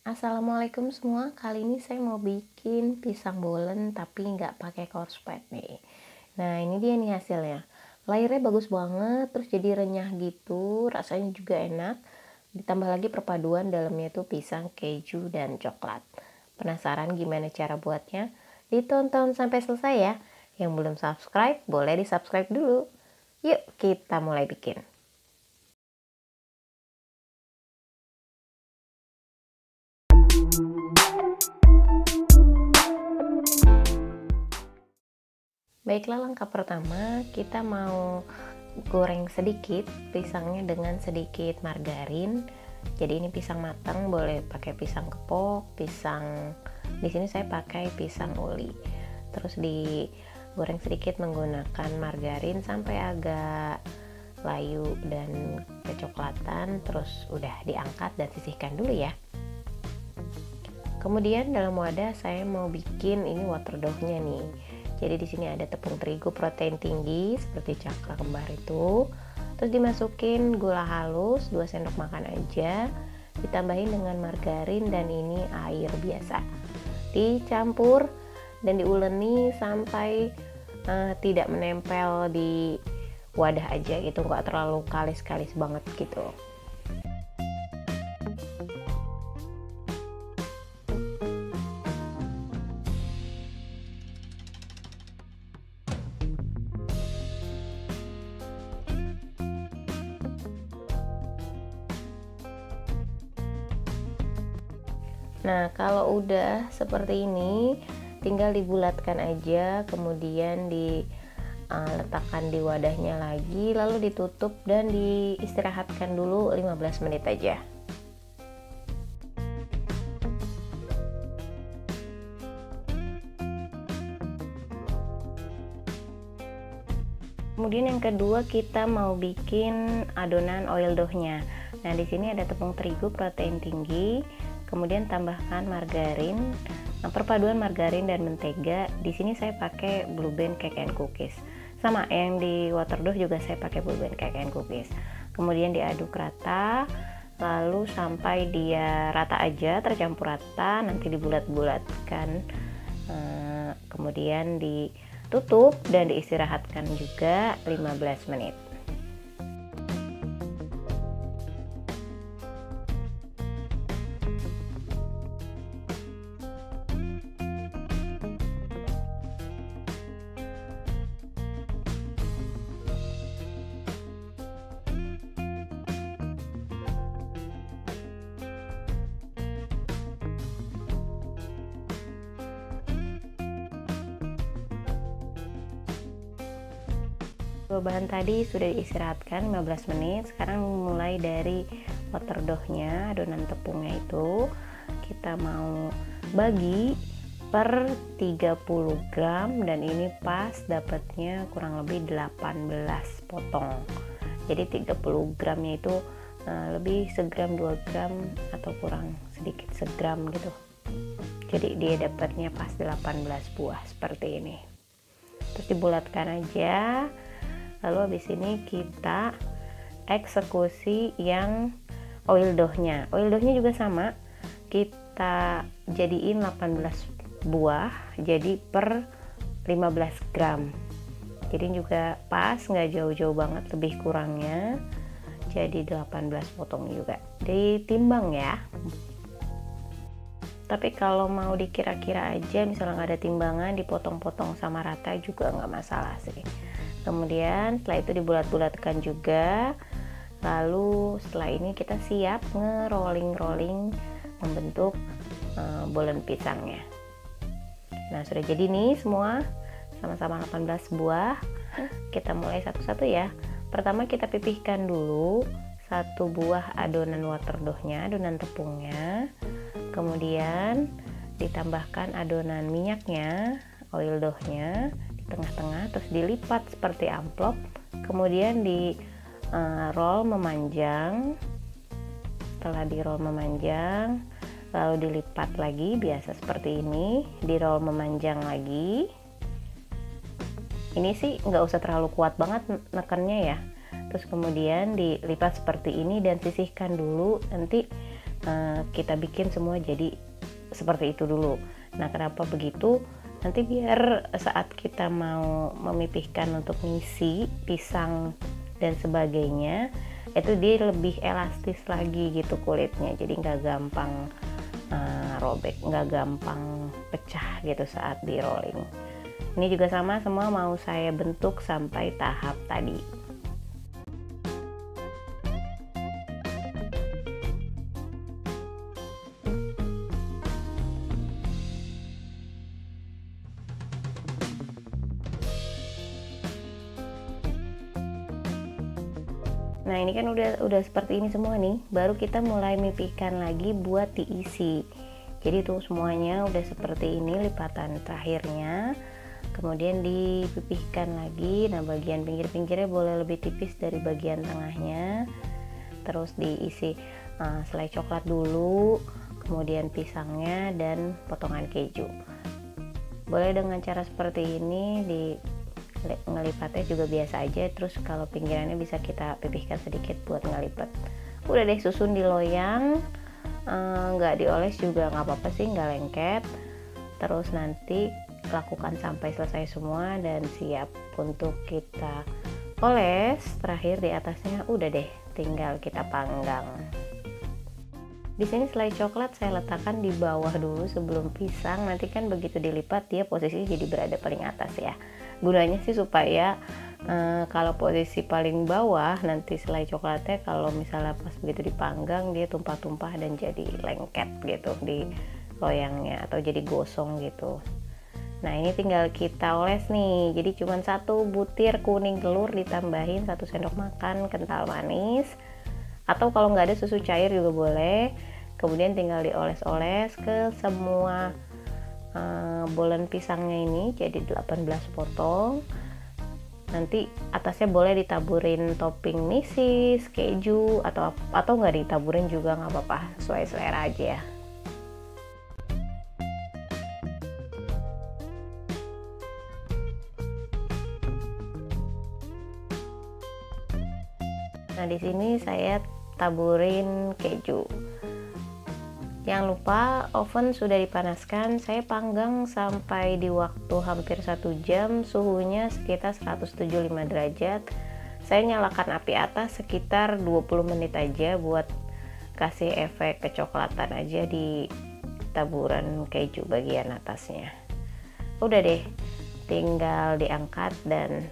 Assalamualaikum semua, kali ini saya mau bikin pisang bolen tapi nggak pakai korslet nih. Nah ini dia nih hasilnya, layarnya bagus banget, terus jadi renyah gitu, rasanya juga enak. Ditambah lagi perpaduan dalamnya tuh pisang, keju, dan coklat. Penasaran gimana cara buatnya? Ditonton sampai selesai ya. Yang belum subscribe boleh di subscribe dulu. Yuk kita mulai bikin. Baiklah, langkah pertama kita mau goreng sedikit pisangnya dengan sedikit margarin. Jadi ini pisang matang, boleh pakai pisang kepok, pisang di sini saya pakai pisang uli. Terus digoreng sedikit menggunakan margarin sampai agak layu dan kecoklatan, terus udah diangkat dan sisihkan dulu ya. Kemudian dalam wadah saya mau bikin ini water dough-nya nih. Jadi di sini ada tepung terigu protein tinggi seperti cakra kembar itu. Terus dimasukin gula halus 2 sendok makan aja. Ditambahin dengan margarin dan ini air biasa. Dicampur dan diuleni sampai tidak menempel di wadah aja gitu, nggak terlalu kalis-kalis banget gitu. Nah, kalau udah seperti ini, tinggal dibulatkan aja, kemudian diletakkan di wadahnya lagi, lalu ditutup dan diistirahatkan dulu 15 menit aja. Kemudian yang kedua kita mau bikin adonan oil dough-nya. Nah, di sini ada tepung terigu protein tinggi, kemudian tambahkan margarin. Nah, perpaduan margarin dan mentega. Di sini saya pakai Blue Band Cake and Cookies. Sama yang di water dough juga saya pakai Blue Band Cake and Cookies. Kemudian diaduk rata, lalu sampai dia rata aja, tercampur rata, nanti dibulat-bulatkan. Kemudian ditutup dan diistirahatkan juga 15 menit. Bahan tadi sudah diistirahatkan 15 menit. Sekarang mulai dari water dough-nya, adonan tepungnya itu kita mau bagi per 30 gram dan ini pas dapatnya kurang lebih 18 potong. Jadi 30 gramnya itu lebih segram 2 gram atau kurang sedikit segram gitu. Jadi dia dapatnya pas 18 buah seperti ini. Terus dibulatkan aja. Lalu habis ini kita eksekusi yang oil dough-nya. Oil dough-nya juga sama, kita jadiin 18 buah jadi per 15 gram. Jadi juga pas, nggak jauh-jauh banget lebih kurangnya. Jadi 18 potong juga. Ditimbang ya. Tapi kalau mau dikira-kira aja, misalnya nggak ada timbangan, dipotong-potong sama rata juga nggak masalah sih. Kemudian setelah itu dibulat-bulatkan juga, lalu setelah ini kita siap nge-rolling membentuk bolen pisangnya. Nah, sudah jadi nih semua sama-sama 18 buah. Kita mulai satu-satu ya. Pertama kita pipihkan dulu satu buah adonan water dough-nya, adonan tepungnya. Kemudian ditambahkan adonan minyaknya, oil dough-nya tengah-tengah, terus dilipat seperti amplop, kemudian di roll memanjang. Setelah di roll memanjang, lalu dilipat lagi biasa seperti ini, di roll memanjang lagi. Ini sih nggak usah terlalu kuat banget nekannya ya. Terus kemudian dilipat seperti ini dan sisihkan dulu, nanti kita bikin semua jadi seperti itu dulu. Nah, kenapa begitu? Nanti biar saat kita mau memipihkan untuk ngisi pisang dan sebagainya, itu dia lebih elastis lagi gitu kulitnya, jadi nggak gampang robek, nggak gampang pecah gitu saat di rolling. Ini juga sama, semua mau saya bentuk sampai tahap tadi. Nah, ini kan udah seperti ini semua nih, baru kita mulai mipihkan lagi buat diisi. Jadi tuh semuanya udah seperti ini lipatan terakhirnya, kemudian dipipihkan lagi. Nah, bagian pinggir-pinggirnya boleh lebih tipis dari bagian tengahnya, terus diisi selai coklat dulu, kemudian pisangnya dan potongan keju. Boleh dengan cara seperti ini, ngelipatnya juga biasa aja, terus kalau pinggirannya bisa kita pipihkan sedikit buat ngelipat. Udah deh, susun di loyang, nggak dioles juga nggak apa-apa sih, nggak lengket. Terus nanti lakukan sampai selesai semua dan siap untuk kita oles. Terakhir di atasnya udah deh, tinggal kita panggang. Di sini selai coklat saya letakkan di bawah dulu sebelum pisang, nanti kan begitu dilipat dia posisinya jadi berada paling atas ya. Gunanya sih supaya kalau posisi paling bawah, nanti selai coklatnya kalau misalnya pas begitu dipanggang dia tumpah-tumpah dan jadi lengket gitu di loyangnya atau jadi gosong gitu. Nah, ini tinggal kita oles nih. Jadi cuma 1 butir kuning telur ditambahin 1 sendok makan kental manis, atau kalau nggak ada susu cair juga boleh. Kemudian tinggal dioles-oles ke semua bolen pisangnya ini jadi 18 potong. Nanti atasnya boleh ditaburin topping mesis, keju, atau nggak ditaburin juga nggak apa-apa, sesuai selera aja ya. Nah, di sini saya taburin keju. Jangan lupa oven sudah dipanaskan, saya panggang sampai di waktu hampir 1 jam, suhunya sekitar 175 derajat. Saya nyalakan api atas sekitar 20 menit aja buat kasih efek kecoklatan aja di taburan keju bagian atasnya. Udah deh, tinggal diangkat dan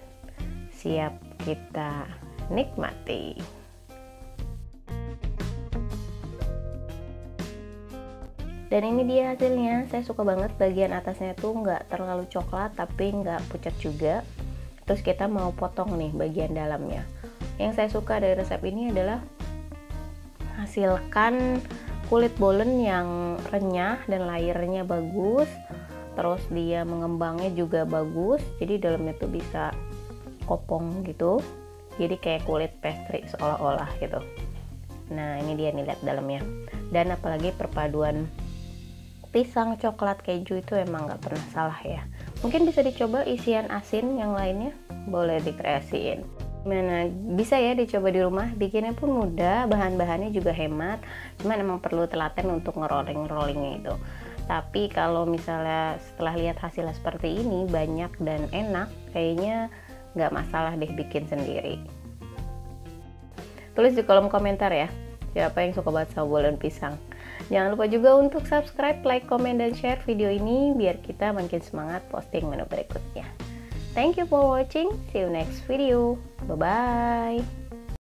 siap kita nikmati. Dan ini dia hasilnya. Saya suka banget bagian atasnya tuh nggak terlalu coklat tapi nggak pucat juga. Terus kita mau potong nih bagian dalamnya. Yang saya suka dari resep ini adalah hasilkan kulit bolen yang renyah dan layernya bagus. Terus dia mengembangnya juga bagus, jadi dalamnya tuh bisa kopong gitu, jadi kayak kulit pastry seolah-olah gitu. Nah, ini dia nih, lihat dalamnya. Dan apalagi perpaduan pisang, coklat, keju itu emang nggak pernah salah ya. Mungkin bisa dicoba isian asin yang lainnya, boleh dikreasiin. Mana bisa ya dicoba di rumah, bikinnya pun mudah, bahan-bahannya juga hemat, cuman emang perlu telaten untuk ngerolling-rollingnya itu. Tapi kalau misalnya setelah lihat hasilnya seperti ini banyak dan enak, kayaknya nggak masalah deh bikin sendiri. Tulis di kolom komentar ya, siapa yang suka banget sama bolen pisang. Jangan lupa juga untuk subscribe, like, komen, dan share video ini biar kita makin semangat posting menu berikutnya. Thank you for watching, see you next video, bye bye.